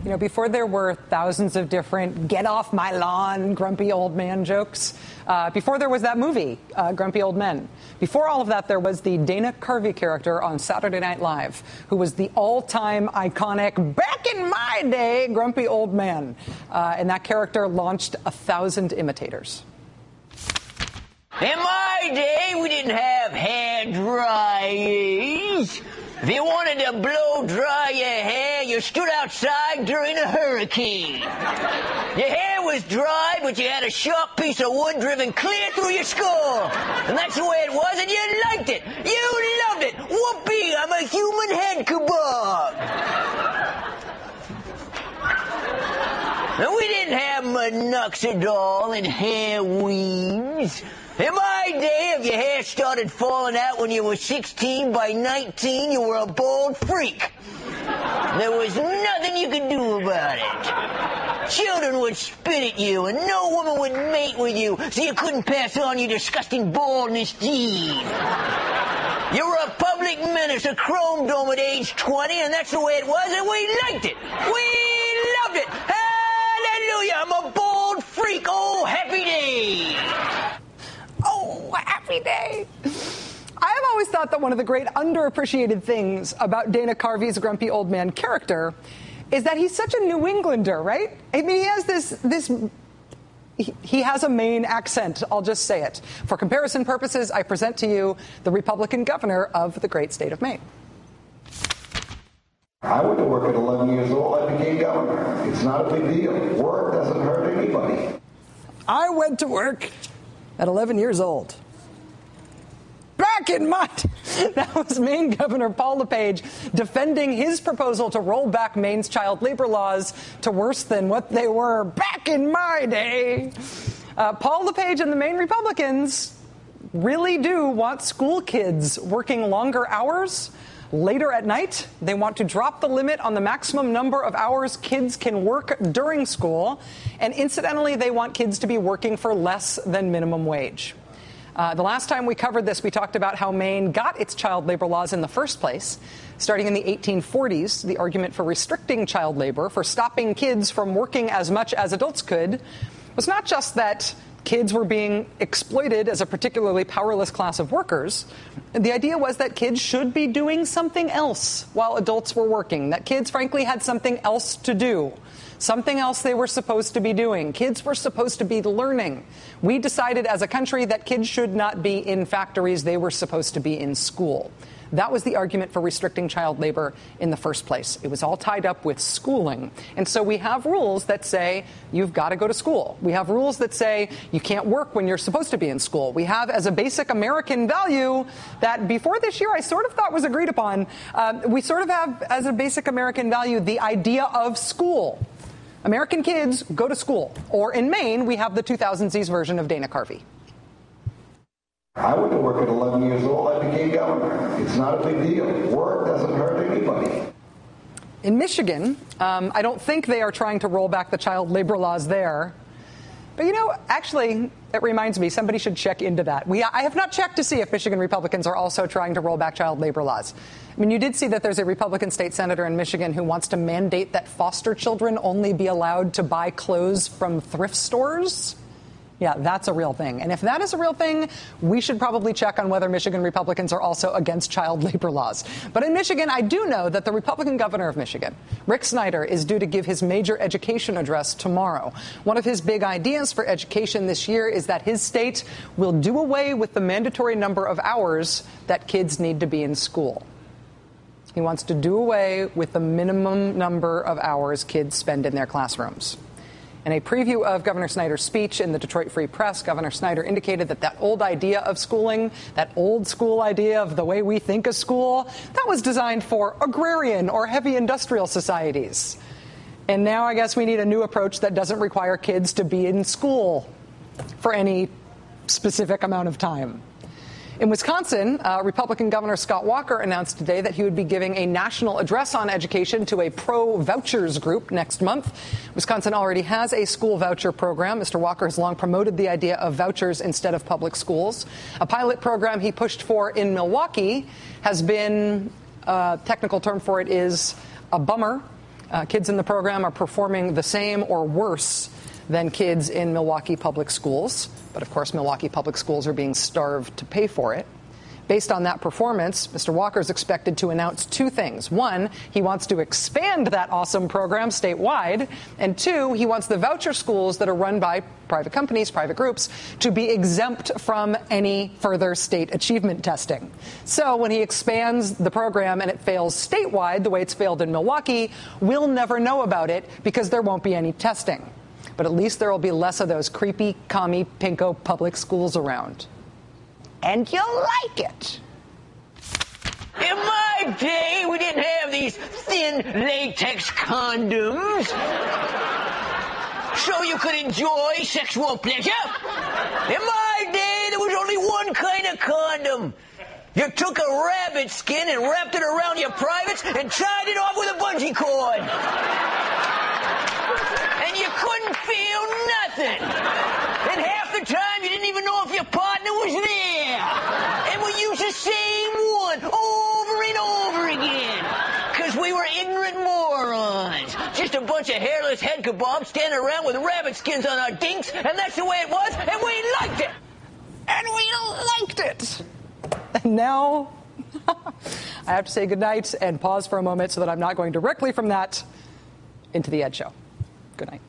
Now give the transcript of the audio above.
You know, before there were thousands of different get off my lawn, grumpy old man jokes, before there was that movie, Grumpy Old Men, before all of that, there was the Dana Carvey character on Saturday Night Live, who was the all-time iconic, back in my day, grumpy old man. And that character launched 1,000 imitators. In my day, we didn't have hair dryers. If you wanted to blow dry your hair, you stood outside during a hurricane. Your hair was dry, but you had a sharp piece of wood driven clear through your skull. And that's the way it was, and you liked it. You loved it. Whoopee, I'm a human head kebab. And we didn't have minoxidil and hair weaves. In my day, if your hair started falling out when you were 16, by 19, you were a bald freak. There was nothing you could do about it. Children would spit at you, and no woman would mate with you, so you couldn't pass on your disgusting baldness gene. You were a public menace, a chrome dome at age 20, and that's the way it was, and we liked it. We loved it. Hallelujah, I'm a bald freak. Oh, happy day. Oh, happy day. I have always thought that one of the great underappreciated things about Dana Carvey's grumpy old man character is that he's such a New Englander, right? I mean, he has he has a Maine accent, I'll just say it. For comparison purposes, I present to you the Republican governor of the great state of Maine. I went to work at 11 years old. I became governor. It's not a big deal. Work doesn't hurt anybody. I went to work at 11 years old. Back in my... That was Maine Governor Paul LePage defending his proposal to roll back Maine's child labor laws to worse than what they were back in my day. Paul LePage and the Maine Republicans really do want school kids working longer hours, later at night. They want to drop the limit on the maximum number of hours kids can work during school. And incidentally, they want kids to be working for less than minimum wage. The last time we covered this, we talked about how Maine got its child labor laws in the first place. Starting in the 1840s, the argument for restricting child labor, for stopping kids from working as much as adults could, was not just that kids were being exploited as a particularly powerless class of workers. The idea was that kids should be doing something else while adults were working, that kids, frankly, had something else to do. Something else they were supposed to be doing. Kids were supposed to be learning. We decided as a country that kids should not be in factories. They were supposed to be in school. That was the argument for restricting child labor in the first place. It was all tied up with schooling. And so we have rules that say you've got to go to school. We have rules that say you can't work when you're supposed to be in school. We have as a basic American value that before this year I sort of thought was agreed upon. We sort of have as a basic American value the idea of school. American kids go to school. Or in Maine, we have the 2000s version of Dana Carvey. I went to work at 11 years old. I became governor. It's not a big deal. Work doesn't hurt anybody. In Michigan, I don't think they are trying to roll back the child labor laws there. But, you know, actually, it reminds me, somebody should check into that. I have not checked to see if Michigan Republicans are also trying to roll back child labor laws. I mean, you did see that there's a Republican state senator in Michigan who wants to mandate that foster children only be allowed to buy clothes from thrift stores. Yeah, that's a real thing. And if that is a real thing, we should probably check on whether Michigan Republicans are also against child labor laws. But in Michigan, I do know that the Republican governor of Michigan, Rick Snyder, is due to give his major education address tomorrow. One of his big ideas for education this year is that his state will do away with the mandatory number of hours that kids need to be in school. He wants to do away with the minimum number of hours kids spend in their classrooms. In a preview of Governor Snyder's speech in the Detroit Free Press, Governor Snyder indicated that old idea of schooling, that old school idea of the way we think of school, that was designed for agrarian or heavy industrial societies. And now I guess we need a new approach that doesn't require kids to be in school for any specific amount of time. In Wisconsin, Republican Governor Scott Walker announced today that he would be giving a national address on education to a pro-vouchers group next month. Wisconsin already has a school voucher program. Mr. Walker has long promoted the idea of vouchers instead of public schools. A pilot program he pushed for in Milwaukee has been, technical term for it is a bummer. Kids in the program are performing the same or worse than kids in Milwaukee public schools. But of course, Milwaukee public schools are being starved to pay for it. Based on that performance, Mr. Walker is expected to announce two things. One, he wants to expand that awesome program statewide. And two, he wants the voucher schools that are run by private companies, private groups, to be exempt from any further state achievement testing. So when he expands the program and it fails statewide, the way it's failed in Milwaukee, we'll never know about it because there won't be any testing. But at least there will be less of those creepy, commie, pinko public schools around. And you'll like it. In my day, we didn't have these thin latex condoms, so you could enjoy sexual pleasure. In my day, there was only one kind of condom. You took a rabbit skin and wrapped it around your privates and tied it off with a bungee cord. And you couldn't feel nothing. And half the time, you didn't even know if your partner was there. And we used the same one over and over again. Because we were ignorant morons. Just a bunch of hairless head kebabs standing around with rabbit skins on our dinks. And that's the way it was. And we liked it. And we liked it. And now I have to say goodnight and pause for a moment so that I'm not going directly from that into the Ed Show. Good night.